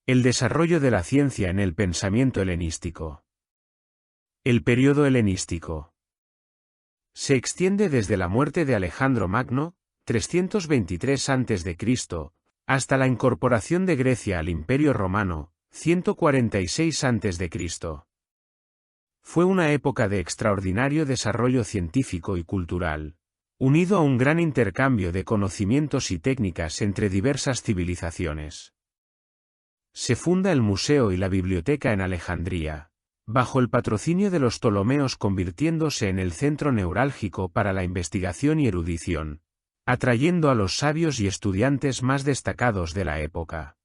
El desarrollo de la ciencia en el pensamiento helenístico. El período helenístico se extiende desde la muerte de Alejandro Magno, 323 a.C., hasta la incorporación de Grecia al Imperio Romano, 146 a.C. Fue una época de extraordinario desarrollo científico y cultural, unido a un gran intercambio de conocimientos y técnicas entre diversas civilizaciones. Se funda el museo y la biblioteca en Alejandría, bajo el patrocinio de los Ptolomeos, convirtiéndose en el centro neurálgico para la investigación y erudición, atrayendo a los sabios y estudiantes más destacados de la época.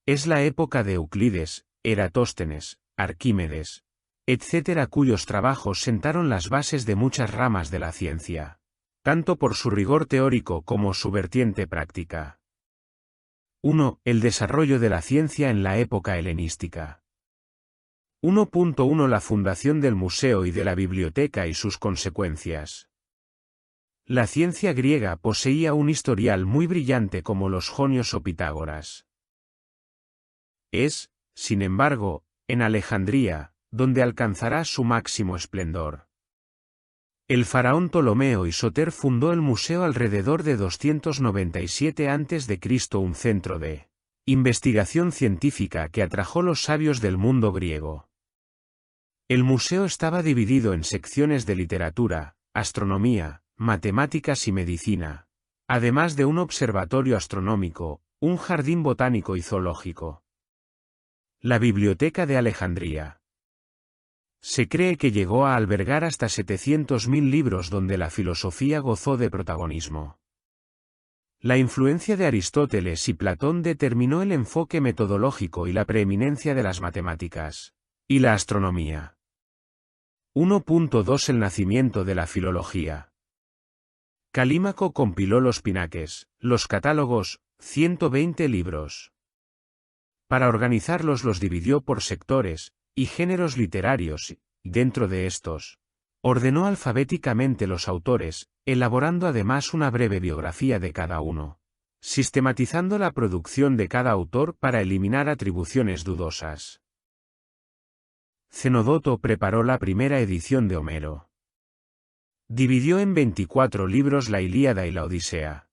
Es la época de Euclides, Eratóstenes, Arquímedes, etc., cuyos trabajos sentaron las bases de muchas ramas de la ciencia, tanto por su rigor teórico como su vertiente práctica. 1. El desarrollo de la ciencia en la época helenística. 1.1 La fundación del museo y de la biblioteca y sus consecuencias. La ciencia griega poseía un historial muy brillante como los jonios o Pitágoras. Es, sin embargo, en Alejandría, donde alcanzará su máximo esplendor. El faraón Ptolomeo Isoter fundó el museo alrededor de 297 a.C., un centro de investigación científica que atrajo los sabios del mundo griego. El museo estaba dividido en secciones de literatura, astronomía, matemáticas y medicina, además de un observatorio astronómico, un jardín botánico y zoológico. La Biblioteca de Alejandría. Se cree que llegó a albergar hasta 700.000 libros donde la filosofía gozó de protagonismo. La influencia de Aristóteles y Platón determinó el enfoque metodológico y la preeminencia de las matemáticas y la astronomía. 1.2 El nacimiento de la filología. Calímaco compiló los pinaques, los catálogos, 120 libros. Para organizarlos los dividió por sectores y géneros literarios y, dentro de estos, ordenó alfabéticamente los autores, elaborando además una breve biografía de cada uno, sistematizando la producción de cada autor para eliminar atribuciones dudosas. Cenódoto preparó la primera edición de Homero. Dividió en 24 libros la Ilíada y la Odisea.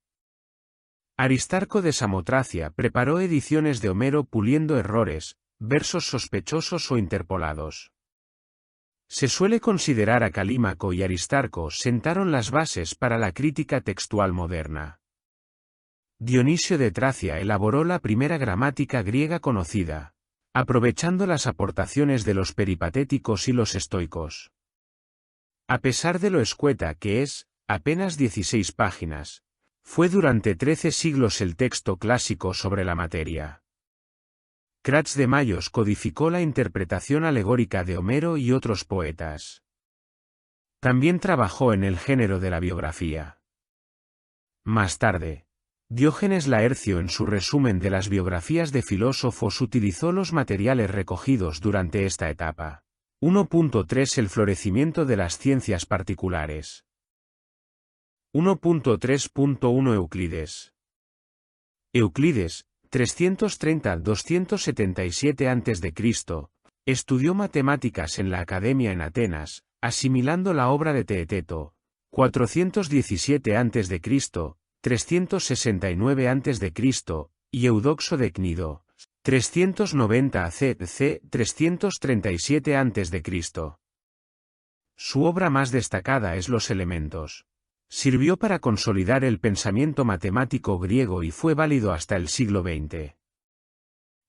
Aristarco de Samotracia preparó ediciones de Homero puliendo errores, versos sospechosos o interpolados. Se suele considerar a Calímaco y Aristarco sentaron las bases para la crítica textual moderna. Dionisio de Tracia elaboró la primera gramática griega conocida, aprovechando las aportaciones de los peripatéticos y los estoicos. A pesar de lo escueta que es, apenas 16 páginas, fue durante 13 siglos el texto clásico sobre la materia. Cratz de Mayos codificó la interpretación alegórica de Homero y otros poetas. También trabajó en el género de la biografía. Más tarde, Diógenes Laercio en su resumen de las biografías de filósofos utilizó los materiales recogidos durante esta etapa. 1.3 El florecimiento de las ciencias particulares. 1.3.1 Euclides. Euclides, 330-277 a.C., estudió matemáticas en la Academia en Atenas, asimilando la obra de Teeteto, 417 a.C., 369 a.C., y Eudoxo de Cnido, 390 a.C., 337 a.C. Su obra más destacada es Los Elementos. Sirvió para consolidar el pensamiento matemático griego y fue válido hasta el siglo XX.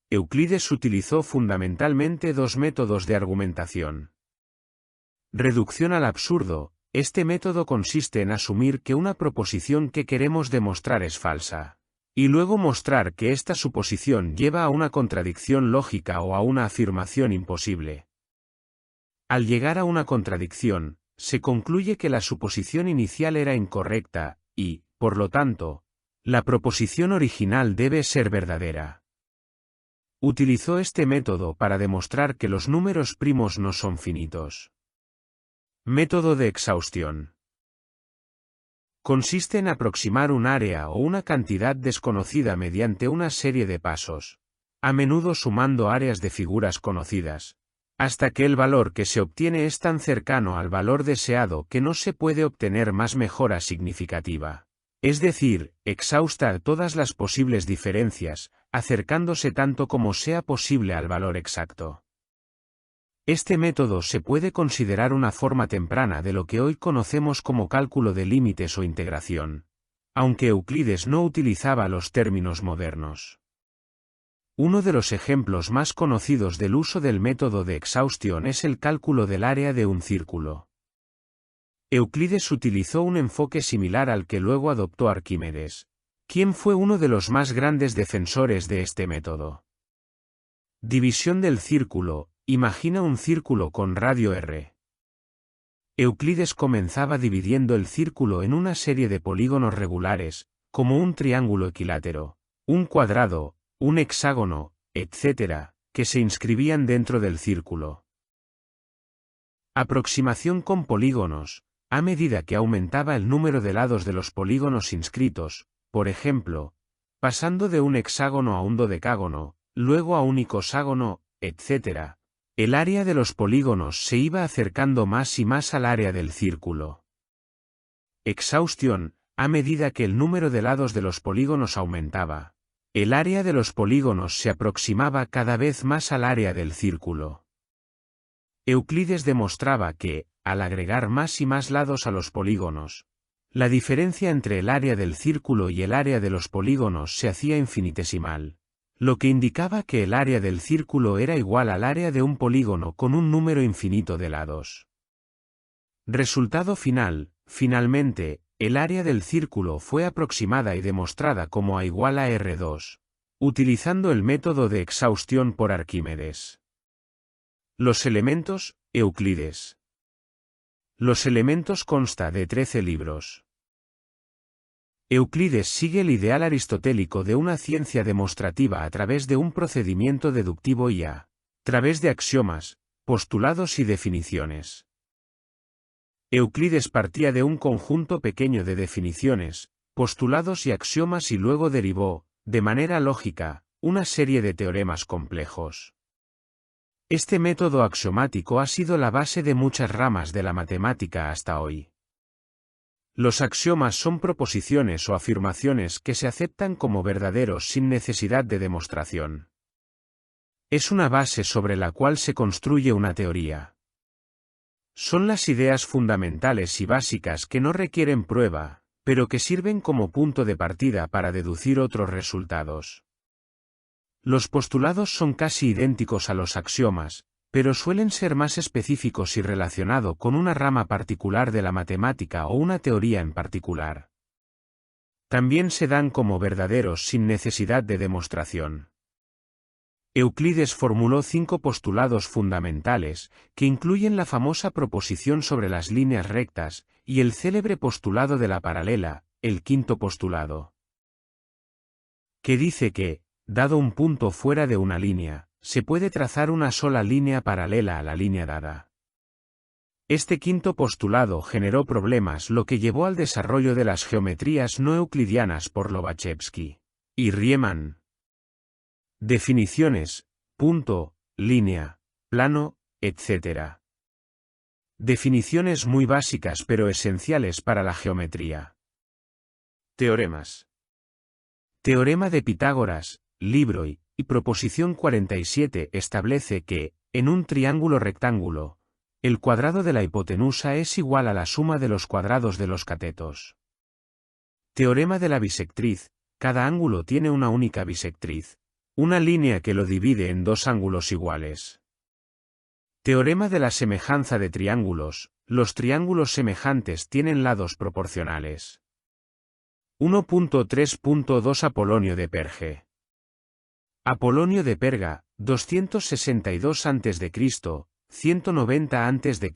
Euclides utilizó fundamentalmente dos métodos de argumentación. Reducción al absurdo. Este método consiste en asumir que una proposición que queremos demostrar es falsa, y luego mostrar que esta suposición lleva a una contradicción lógica o a una afirmación imposible. Al llegar a una contradicción, se concluye que la suposición inicial era incorrecta, y, por lo tanto, la proposición original debe ser verdadera. Utilizó este método para demostrar que los números primos no son finitos. Método de exhaustión. Consiste en aproximar un área o una cantidad desconocida mediante una serie de pasos. a menudo sumando áreas de figuras conocidas, hasta que el valor que se obtiene es tan cercano al valor deseado que no se puede obtener más mejora significativa. Es decir, exhausta todas las posibles diferencias, acercándose tanto como sea posible al valor exacto. Este método se puede considerar una forma temprana de lo que hoy conocemos como cálculo de límites o integración, aunque Euclides no utilizaba los términos modernos. Uno de los ejemplos más conocidos del uso del método de exhaustión es el cálculo del área de un círculo. Euclides utilizó un enfoque similar al que luego adoptó Arquímedes, quien fue uno de los más grandes defensores de este método. División del círculo. Imagina un círculo con radio r. Euclides comenzaba dividiendo el círculo en una serie de polígonos regulares, como un triángulo equilátero, un cuadrado, un hexágono, etc., que se inscribían dentro del círculo. Aproximación con polígonos. A medida que aumentaba el número de lados de los polígonos inscritos, por ejemplo, pasando de un hexágono a un dodecágono, luego a un icoságono, etc., el área de los polígonos se iba acercando más y más al área del círculo. Exhaustión. A medida que el número de lados de los polígonos aumentaba, el área de los polígonos se aproximaba cada vez más al área del círculo. Euclides demostraba que, al agregar más y más lados a los polígonos, la diferencia entre el área del círculo y el área de los polígonos se hacía infinitesimal, lo que indicaba que el área del círculo era igual al área de un polígono con un número infinito de lados. Resultado final. Finalmente, el área del círculo fue aproximada y demostrada como A igual a R2, utilizando el método de exhaustión por Arquímedes. Los elementos. Euclides. Los elementos consta de 13 libros. Euclides sigue el ideal aristotélico de una ciencia demostrativa a través de un procedimiento deductivo y a través de axiomas, postulados y definiciones. Euclides partía de un conjunto pequeño de definiciones, postulados y axiomas y luego derivó, de manera lógica, una serie de teoremas complejos. Este método axiomático ha sido la base de muchas ramas de la matemática hasta hoy. Los axiomas son proposiciones o afirmaciones que se aceptan como verdaderos sin necesidad de demostración. Es una base sobre la cual se construye una teoría. Son las ideas fundamentales y básicas que no requieren prueba, pero que sirven como punto de partida para deducir otros resultados. Los postulados son casi idénticos a los axiomas, pero suelen ser más específicos y relacionados con una rama particular de la matemática o una teoría en particular. También se dan como verdaderos sin necesidad de demostración. Euclides formuló 5 postulados fundamentales, que incluyen la famosa proposición sobre las líneas rectas, y el célebre postulado de la paralela, el quinto postulado, que dice que, dado un punto fuera de una línea, se puede trazar una sola línea paralela a la línea dada. Este quinto postulado generó problemas, lo que llevó al desarrollo de las geometrías no euclidianas por Lobachevsky y Riemann. Definiciones: punto, línea, plano, etc. Definiciones muy básicas pero esenciales para la geometría. Teoremas. Teorema de Pitágoras, libro I, y proposición 47 establece que, en un triángulo rectángulo, el cuadrado de la hipotenusa es igual a la suma de los cuadrados de los catetos. Teorema de la bisectriz. Cada ángulo tiene una única bisectriz, una línea que lo divide en dos ángulos iguales. Teorema de la semejanza de triángulos. Los triángulos semejantes tienen lados proporcionales. 1.3.2 Apolonio de Perge. Apolonio de Perga, 262 a.C., 190 a.C.,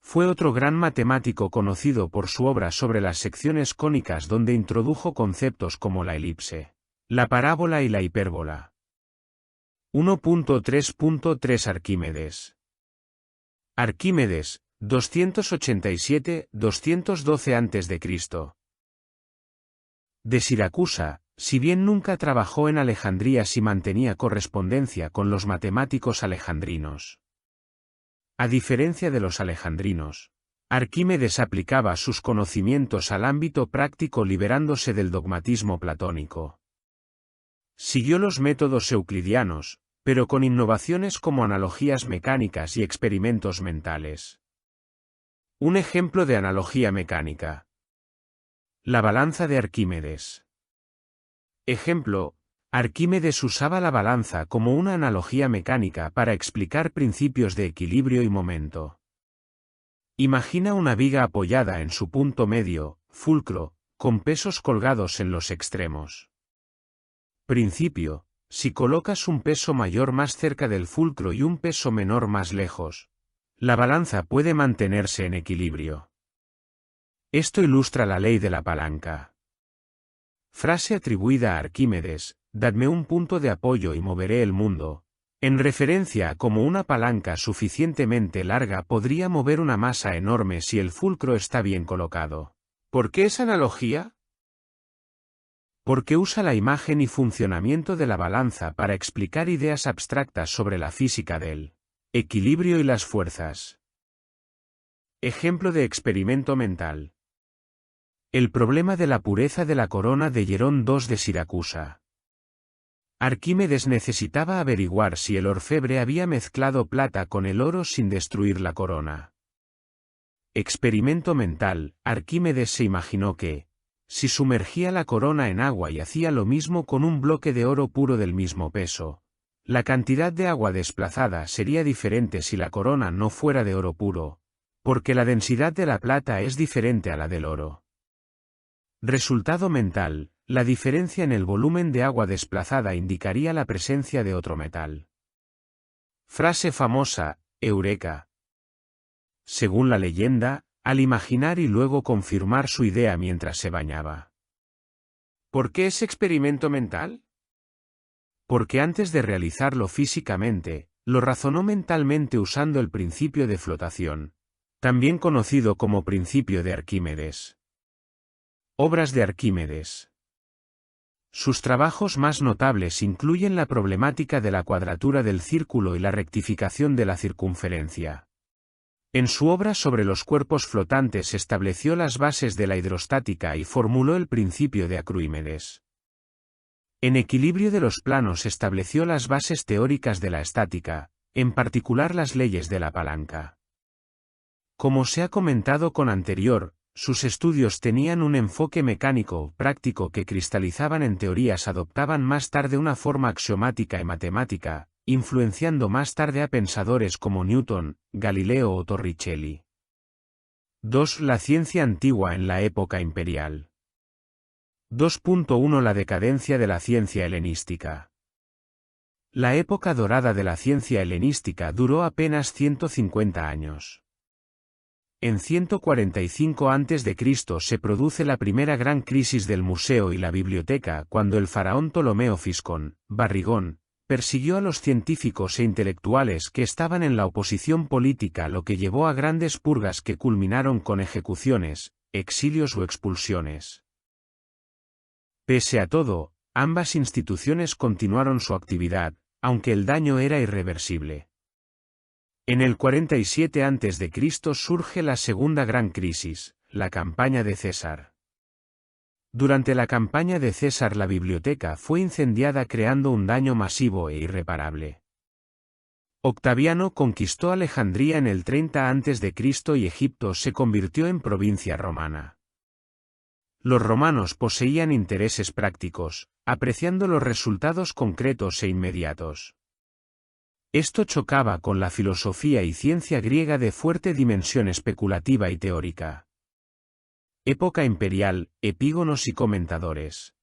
fue otro gran matemático conocido por su obra sobre las secciones cónicas, donde introdujo conceptos como la elipse, la parábola y la hipérbola. 1.3.3 Arquímedes. Arquímedes, 287-212 a.C. De Siracusa, Si bien nunca trabajó en Alejandría, sí mantenía correspondencia con los matemáticos alejandrinos. A diferencia de los alejandrinos, Arquímedes aplicaba sus conocimientos al ámbito práctico liberándose del dogmatismo platónico. Siguió los métodos euclidianos, pero con innovaciones como analogías mecánicas y experimentos mentales. Un ejemplo de analogía mecánica. La balanza de Arquímedes. Ejemplo: Arquímedes usaba la balanza como una analogía mecánica para explicar principios de equilibrio y momento. Imagina una viga apoyada en su punto medio, fulcro, con pesos colgados en los extremos. Principio: si colocas un peso mayor más cerca del fulcro y un peso menor más lejos, la balanza puede mantenerse en equilibrio. Esto ilustra la ley de la palanca. Frase atribuida a Arquímedes: dadme un punto de apoyo y moveré el mundo, en referencia a cómo una palanca suficientemente larga podría mover una masa enorme si el fulcro está bien colocado. ¿Por qué esa analogía? Porque usa la imagen y funcionamiento de la balanza para explicar ideas abstractas sobre la física del equilibrio y las fuerzas. Ejemplo de experimento mental. El problema de la pureza de la corona de Hierón II de Siracusa. Arquímedes necesitaba averiguar si el orfebre había mezclado plata con el oro sin destruir la corona. Experimento mental: Arquímedes se imaginó que, si sumergía la corona en agua y hacía lo mismo con un bloque de oro puro del mismo peso, la cantidad de agua desplazada sería diferente si la corona no fuera de oro puro, porque la densidad de la plata es diferente a la del oro. Resultado mental: la diferencia en el volumen de agua desplazada indicaría la presencia de otro metal. Frase famosa: Eureka. Según la leyenda, al imaginar y luego confirmar su idea mientras se bañaba. ¿Por qué es experimento mental? Porque antes de realizarlo físicamente, lo razonó mentalmente usando el principio de flotación, también conocido como principio de Arquímedes. Obras de Arquímedes. Sus trabajos más notables incluyen la problemática de la cuadratura del círculo y la rectificación de la circunferencia. En su obra sobre los cuerpos flotantes estableció las bases de la hidrostática y formuló el principio de Arquímedes. En equilibrio de los planos estableció las bases teóricas de la estática, en particular las leyes de la palanca. Como se ha comentado con anterior, sus estudios tenían un enfoque mecánico, práctico que cristalizaban en teorías adoptaban más tarde una forma axiomática y matemática, influenciando más tarde a pensadores como Newton, Galileo o Torricelli. 2. La ciencia antigua en la época imperial. 2.1 La decadencia de la ciencia helenística. La época dorada de la ciencia helenística duró apenas 150 años. En 145 a.C. se produce la primera gran crisis del museo y la biblioteca cuando el faraón Ptolomeo Fiscón, Barrigón, persiguió a los científicos e intelectuales que estaban en la oposición política, lo que llevó a grandes purgas que culminaron con ejecuciones, exilios o expulsiones. Pese a todo, ambas instituciones continuaron su actividad, aunque el daño era irreversible. En el 47 a.C. surge la segunda gran crisis, la campaña de César. Durante la campaña de César la biblioteca fue incendiada creando un daño masivo e irreparable. Octaviano conquistó Alejandría en el 30 a.C. y Egipto se convirtió en provincia romana. Los romanos poseían intereses prácticos, apreciando los resultados concretos e inmediatos. Esto chocaba con la filosofía y ciencia griega de fuerte dimensión especulativa y teórica. Época imperial, epígonos y comentadores.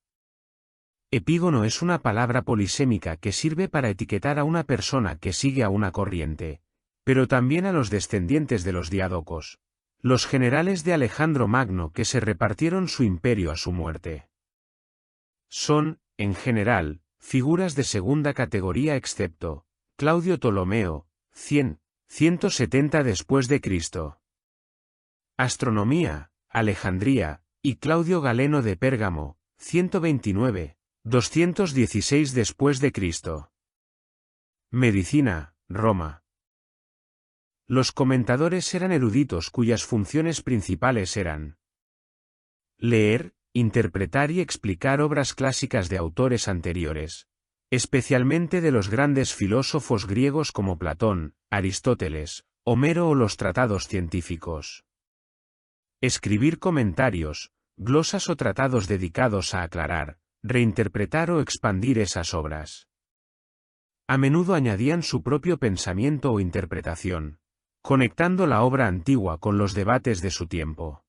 Epígono es una palabra polisémica que sirve para etiquetar a una persona que sigue a una corriente, pero también a los descendientes de los diádocos, los generales de Alejandro Magno que se repartieron su imperio a su muerte. Son, en general, figuras de segunda categoría excepto Claudio Ptolomeo, 170 después de Cristo. Astronomía, Alejandría, y Claudio Galeno de Pérgamo, 129, 216 después de Cristo. Medicina, Roma. Los comentadores eran eruditos cuyas funciones principales eran leer, interpretar y explicar obras clásicas de autores anteriores, especialmente de los grandes filósofos griegos como Platón, Aristóteles, Homero o los tratados científicos. Escribir comentarios, glosas o tratados dedicados a aclarar, reinterpretar o expandir esas obras. A menudo añadían su propio pensamiento o interpretación, conectando la obra antigua con los debates de su tiempo.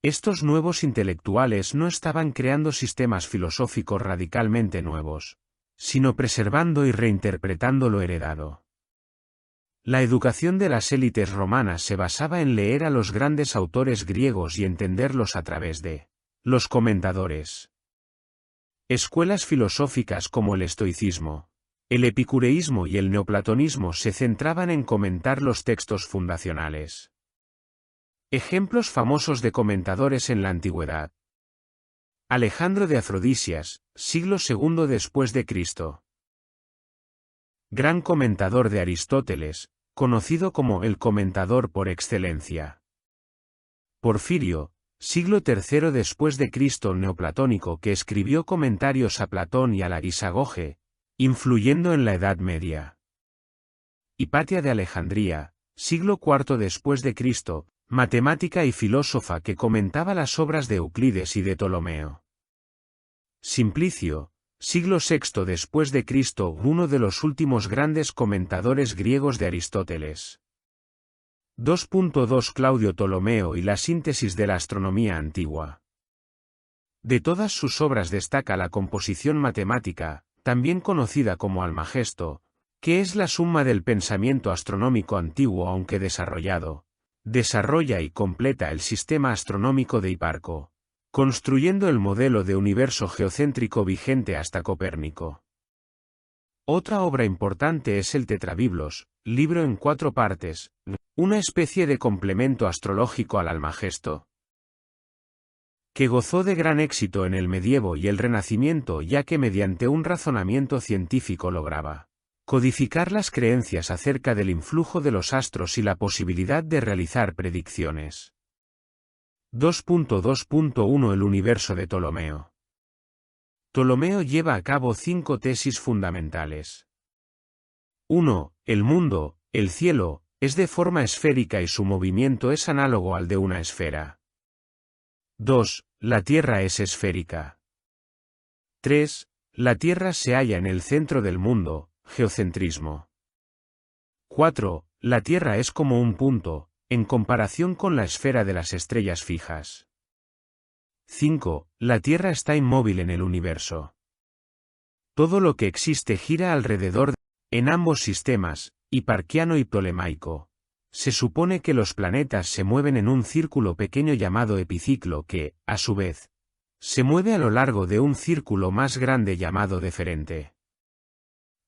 Estos nuevos intelectuales no estaban creando sistemas filosóficos radicalmente nuevos, sino preservando y reinterpretando lo heredado. La educación de las élites romanas se basaba en leer a los grandes autores griegos y entenderlos a través de los comentadores. Escuelas filosóficas como el estoicismo, el epicureísmo y el neoplatonismo se centraban en comentar los textos fundacionales. Ejemplos famosos de comentadores en la antigüedad. Alejandro de Afrodisias, siglo II después de Cristo. Gran comentador de Aristóteles, conocido como el comentador por excelencia. Porfirio, siglo III después de Cristo neoplatónico que escribió comentarios a Platón y a la Isagoge, influyendo en la Edad Media. Hipatia de Alejandría, siglo IV después de Cristo, matemática y filósofa que comentaba las obras de Euclides y de Ptolomeo. Simplicio, siglo VI después de Cristo, uno de los últimos grandes comentadores griegos de Aristóteles. 2.2 Claudio Ptolomeo y la síntesis de la astronomía antigua. De todas sus obras destaca la composición matemática, también conocida como Almagesto, que es la suma del pensamiento astronómico antiguo aunque desarrollado. Desarrolla y completa el sistema astronómico de Hiparco, construyendo el modelo de universo geocéntrico vigente hasta Copérnico. Otra obra importante es el Tetrabiblos, libro en 4 partes, una especie de complemento astrológico al Almagesto, que gozó de gran éxito en el medievo y el Renacimiento ya que mediante un razonamiento científico lograba codificar las creencias acerca del influjo de los astros y la posibilidad de realizar predicciones. 2.2.1 El universo de Ptolomeo. Ptolomeo lleva a cabo 5 tesis fundamentales. 1. El mundo, el cielo, es de forma esférica y su movimiento es análogo al de una esfera. 2. La Tierra es esférica. 3. La Tierra se halla en el centro del mundo, geocentrismo. 4. La Tierra es como un punto, en comparación con la esfera de las estrellas fijas. 5. La Tierra está inmóvil en el universo. Todo lo que existe gira alrededor en ambos sistemas, hiparquiano y ptolemaico. Se supone que los planetas se mueven en un círculo pequeño llamado epiciclo que, a su vez, se mueve a lo largo de un círculo más grande llamado deferente.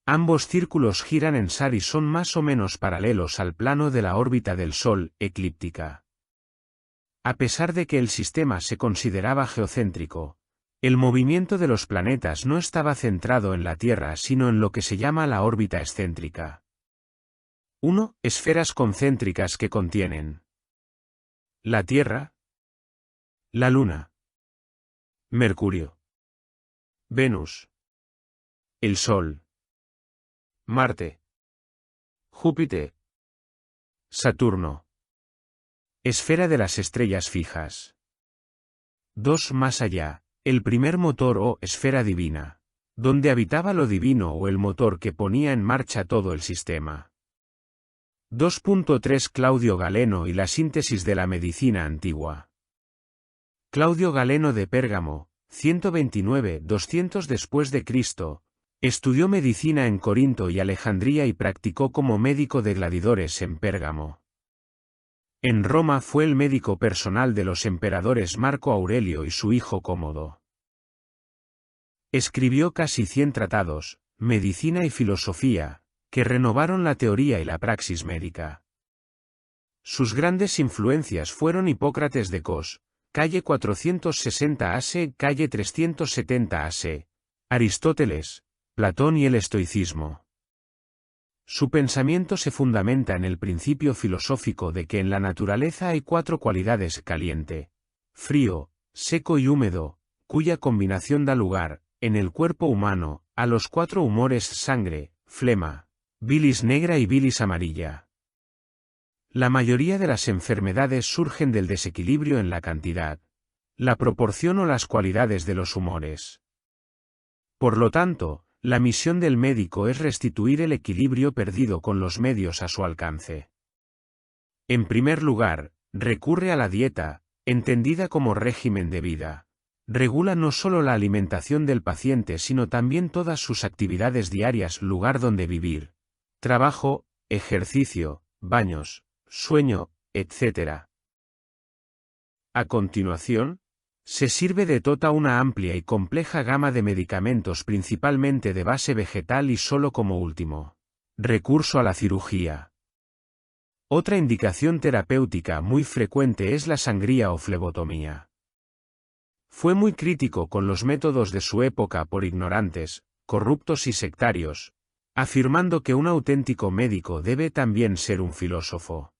Ambos círculos giran en SAR y son más o menos paralelos al plano de la órbita del Sol, eclíptica. A pesar de que el sistema se consideraba geocéntrico, el movimiento de los planetas no estaba centrado en la Tierra sino en lo que se llama la órbita excéntrica. 1. Esferas concéntricas que contienen la Tierra, la Luna, Mercurio, Venus, el Sol, Marte, Júpiter, Saturno. Esfera de las estrellas fijas. 2. Más allá, el primer motor o esfera divina, donde habitaba lo divino o el motor que ponía en marcha todo el sistema. 2.3 Claudio Galeno y la síntesis de la medicina antigua. Claudio Galeno de Pérgamo, 129-200 después de Cristo, estudió medicina en Corinto y Alejandría y practicó como médico de gladiadores en Pérgamo. En Roma fue el médico personal de los emperadores Marco Aurelio y su hijo Cómodo. Escribió casi 100 tratados, medicina y filosofía, que renovaron la teoría y la praxis médica. Sus grandes influencias fueron Hipócrates de Cos, calle 460 AS, calle 370 AS, Aristóteles, Platón y el estoicismo. Su pensamiento se fundamenta en el principio filosófico de que en la naturaleza hay 4 cualidades: caliente, frío, seco y húmedo, cuya combinación da lugar, en el cuerpo humano, a los 4 humores: sangre, flema, bilis negra y bilis amarilla. La mayoría de las enfermedades surgen del desequilibrio en la cantidad, la proporción o las cualidades de los humores. Por lo tanto, la misión del médico es restituir el equilibrio perdido con los medios a su alcance. En primer lugar, recurre a la dieta, entendida como régimen de vida. Regula no solo la alimentación del paciente sino también todas sus actividades diarias: lugar donde vivir, trabajo, ejercicio, baños, sueño, etc. A continuación, se sirve de toda una amplia y compleja gama de medicamentos principalmente de base vegetal y solo como último recurso a la cirugía. Otra indicación terapéutica muy frecuente es la sangría o flebotomía. Fue muy crítico con los métodos de su época por ignorantes, corruptos y sectarios, afirmando que un auténtico médico debe también ser un filósofo.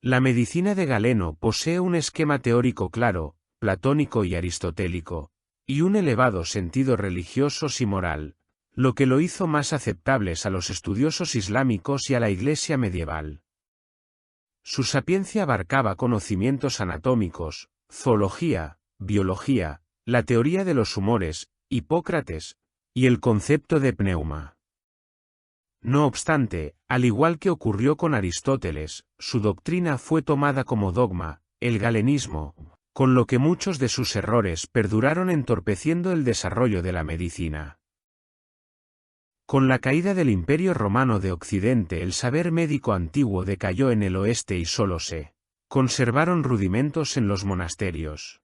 La medicina de Galeno posee un esquema teórico claro, platónico y aristotélico, y un elevado sentido religioso y moral, lo que lo hizo más aceptables a los estudiosos islámicos y a la Iglesia medieval. Su sapiencia abarcaba conocimientos anatómicos, zoología, biología, la teoría de los humores, Hipócrates, y el concepto de pneuma. No obstante, al igual que ocurrió con Aristóteles, su doctrina fue tomada como dogma, el galenismo, con lo que muchos de sus errores perduraron entorpeciendo el desarrollo de la medicina. Con la caída del Imperio Romano de Occidente, el saber médico antiguo decayó en el oeste y solo se conservaron rudimentos en los monasterios.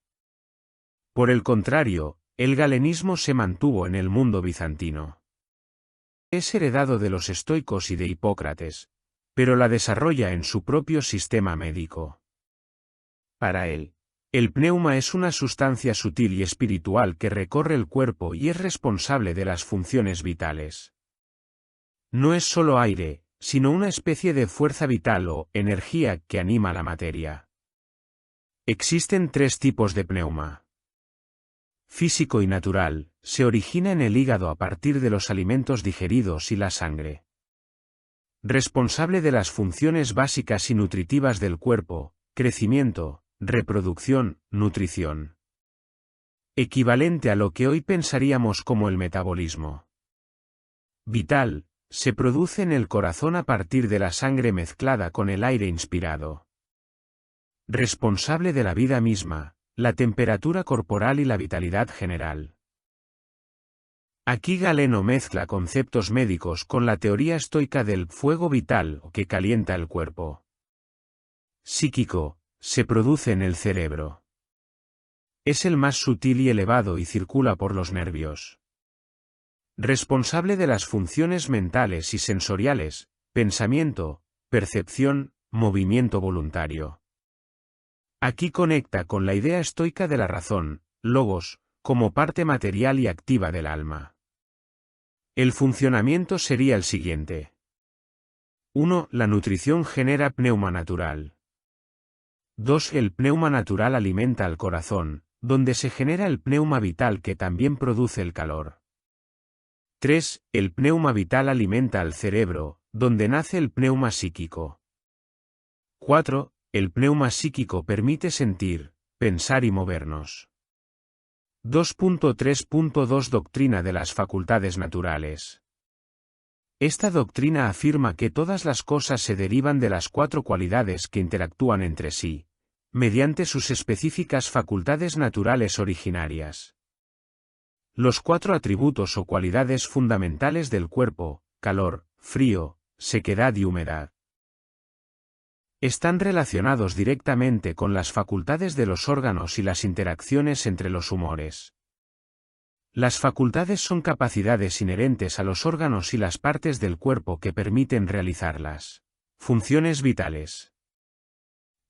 Por el contrario, el galenismo se mantuvo en el mundo bizantino. Es heredado de los estoicos y de Hipócrates, pero la desarrolla en su propio sistema médico. Para él, el pneuma es una sustancia sutil y espiritual que recorre el cuerpo y es responsable de las funciones vitales. No es solo aire, sino una especie de fuerza vital o energía que anima la materia. Existen 3 tipos de pneuma. Físico y natural, se origina en el hígado a partir de los alimentos digeridos y la sangre. Responsable de las funciones básicas y nutritivas del cuerpo: crecimiento, reproducción, nutrición. Equivalente a lo que hoy pensaríamos como el metabolismo. Vital, se produce en el corazón a partir de la sangre mezclada con el aire inspirado. Responsable de la vida misma, la temperatura corporal y la vitalidad general. Aquí Galeno mezcla conceptos médicos con la teoría estoica del fuego vital que calienta el cuerpo. Psíquico, se produce en el cerebro. Es el más sutil y elevado y circula por los nervios. Responsable de las funciones mentales y sensoriales: pensamiento, percepción, movimiento voluntario. Aquí conecta con la idea estoica de la razón, logos, como parte material y activa del alma. El funcionamiento sería el siguiente. 1. La nutrición genera pneuma natural. 2. El pneuma natural alimenta al corazón, donde se genera el pneuma vital que también produce el calor. 3. El pneuma vital alimenta al cerebro, donde nace el pneuma psíquico. 4. El pneuma psíquico permite sentir, pensar y movernos. 2.3.2 Doctrina de las facultades naturales. Esta doctrina afirma que todas las cosas se derivan de las 4 cualidades que interactúan entre sí, mediante sus específicas facultades naturales originarias. Los 4 atributos o cualidades fundamentales del cuerpo: calor, frío, sequedad y humedad. Están relacionados directamente con las facultades de los órganos y las interacciones entre los humores. Las facultades son capacidades inherentes a los órganos y las partes del cuerpo que permiten realizarlas. Funciones vitales.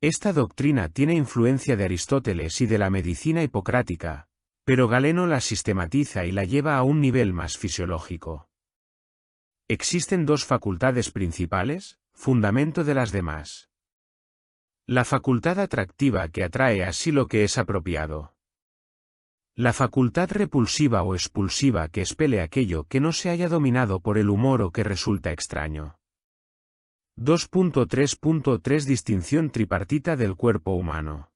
Esta doctrina tiene influencia de Aristóteles y de la medicina hipocrática, Pero Galeno la sistematiza y la lleva a un nivel más fisiológico. Existen dos facultades principales, fundamento de las demás. La facultad atractiva que atrae así lo que es apropiado. La facultad repulsiva o expulsiva que expele aquello que no se haya dominado por el humor o que resulta extraño. 2.3.3 Distinción tripartita del cuerpo humano.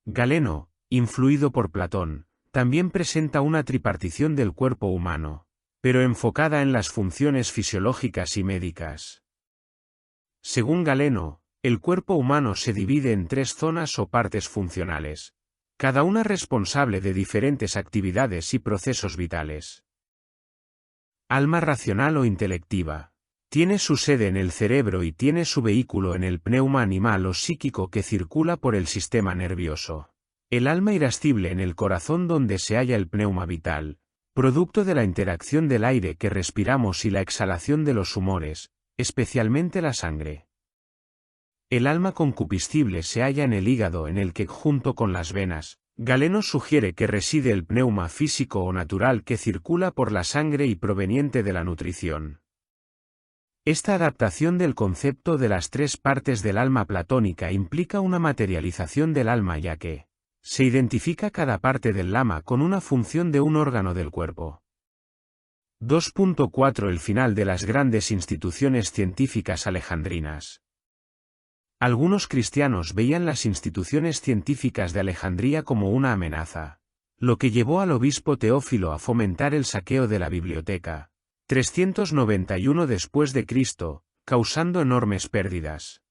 Galeno, influido por Platón, también presenta una tripartición del cuerpo humano, pero enfocada en las funciones fisiológicas y médicas. Según Galeno, el cuerpo humano se divide en tres zonas o partes funcionales, cada una responsable de diferentes actividades y procesos vitales. Alma racional o intelectiva. Tiene su sede en el cerebro y tiene su vehículo en el pneuma animal o psíquico que circula por el sistema nervioso. El alma irascible en el corazón donde se halla el pneuma vital, producto de la interacción del aire que respiramos y la exhalación de los humores, especialmente la sangre. El alma concupiscible se halla en el hígado en el que, junto con las venas, Galeno sugiere que reside el pneuma físico o natural que circula por la sangre y proveniente de la nutrición. Esta adaptación del concepto de las tres partes del alma platónica implica una materialización del alma ya que se identifica cada parte del alma con una función de un órgano del cuerpo. 2.4 El final de las grandes instituciones científicas alejandrinas. Algunos cristianos veían las instituciones científicas de Alejandría como una amenaza, lo que llevó al obispo Teófilo a fomentar el saqueo de la biblioteca. 391 después de Cristo, causando enormes pérdidas.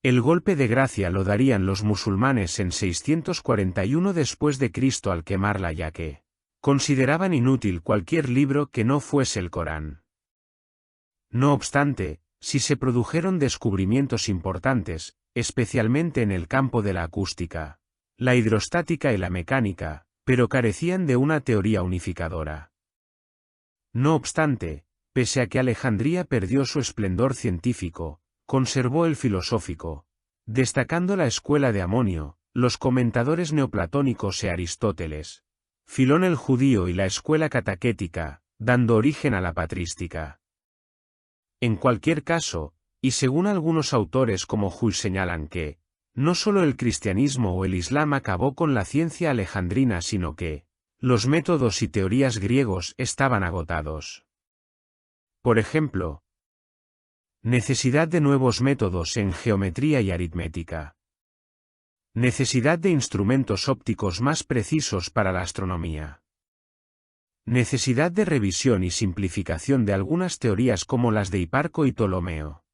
El golpe de gracia lo darían los musulmanes en 641 después de Cristo al quemarla ya que consideraban inútil cualquier libro que no fuese el Corán. No obstante, sí se produjeron descubrimientos importantes, especialmente en el campo de la acústica, la hidrostática y la mecánica, pero carecían de una teoría unificadora. No obstante, pese a que Alejandría perdió su esplendor científico, conservó el filosófico, destacando la escuela de Amonio, los comentadores neoplatónicos y Aristóteles, Filón el judío y la escuela cataquética, dando origen a la patrística. En cualquier caso, y según algunos autores como Hull señalan que, no solo el cristianismo o el islam acabó con la ciencia alejandrina sino que, los métodos y teorías griegos estaban agotados. Por ejemplo, necesidad de nuevos métodos en geometría y aritmética. Necesidad de instrumentos ópticos más precisos para la astronomía. Necesidad de revisión y simplificación de algunas teorías como las de Hiparco y Ptolomeo.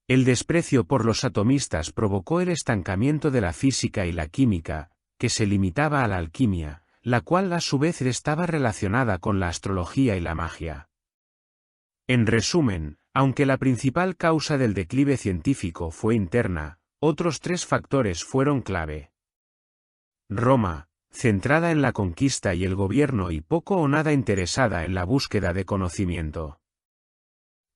El desprecio por los atomistas provocó el estancamiento de la física y la química, que se limitaba a la alquimia, la cual a su vez estaba relacionada con la astrología y la magia. En resumen, aunque la principal causa del declive científico fue interna, otros tres factores fueron clave. Roma, centrada en la conquista y el gobierno y poco o nada interesada en la búsqueda de conocimiento.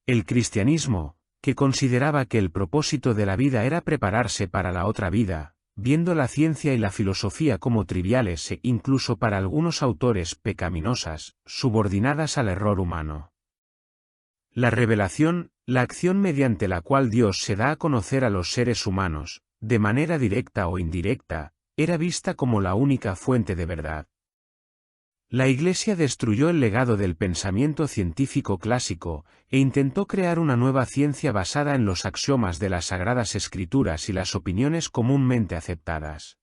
El cristianismo, que consideraba que el propósito de la vida era prepararse para la otra vida, viendo la ciencia y la filosofía como triviales e incluso para algunos autores pecaminosas, subordinadas al error humano. La revelación, la acción mediante la cual Dios se da a conocer a los seres humanos, de manera directa o indirecta, era vista como la única fuente de verdad. La Iglesia destruyó el legado del pensamiento científico clásico, e intentó crear una nueva ciencia basada en los axiomas de las Sagradas Escrituras y las opiniones comúnmente aceptadas.